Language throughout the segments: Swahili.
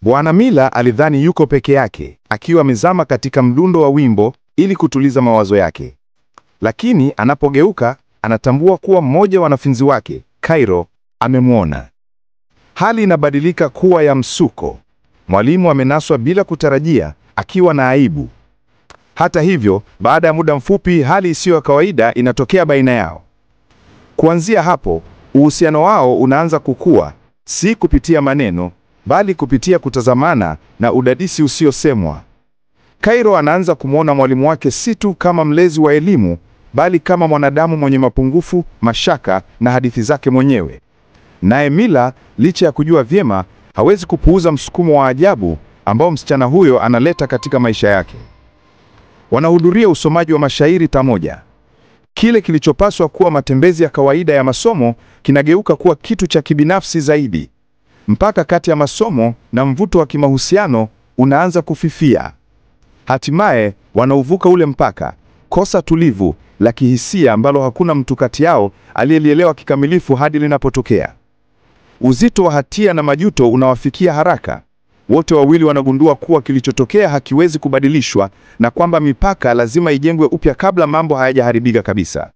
Bwana Miller alidhani yuko peke yake, akiwa amezama katika mdundo wa wimbo ili kutuliza mawazo yake. Lakini anapogeuka, anatambua kuwa mmoja wa wanafunzi wake, Cairo, amemwona. Hali inabadilika kuwa ya msuko. Mwalimu amenaswa bila kutarajia, akiwa na aibu. Hata hivyo, baada ya muda mfupi, hali isiyo ya kawaida inatokea baina yao. Kuanzia hapo, uhusiano wao unaanza kukua, si kupitia maneno, bali kupitia kutazamana na udadisi usiosemwa. Cairo anaanza kumwona mwalimu wake si tu kama mlezi wa elimu, bali kama mwanadamu mwenye mapungufu, mashaka na hadithi zake mwenyewe. Naye Miller, licha ya kujua vyema, hawezi kupuuza msukumo wa ajabu ambao msichana huyo analeta katika maisha yake. Wanahudhuria usomaji wa mashairi pamoja. Kile kilichopaswa kuwa matembezi ya kawaida ya masomo kinageuka kuwa kitu cha kibinafsi zaidi. Mpaka kati ya masomo na mvuto wa kimahusiano unaanza kufifia. Hatimaye wanauvuka ule mpaka, kosa tulivu la kihisia ambalo hakuna mtu kati yao aliyelielewa kikamilifu hadi linapotokea. Uzito wa hatia na majuto unawafikia haraka. Wote wawili wanagundua kuwa kilichotokea hakiwezi kubadilishwa na kwamba mipaka lazima ijengwe upya kabla mambo hayajaharibika kabisa.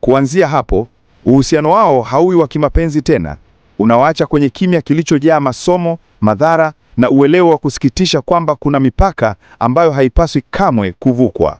Kuanzia hapo, uhusiano wao hauwi wa kimapenzi tena. Unawaacha kwenye kimya kilichojaa masomo, madhara na uelewa wa kusikitisha kwamba kuna mipaka ambayo haipaswi kamwe kuvukwa.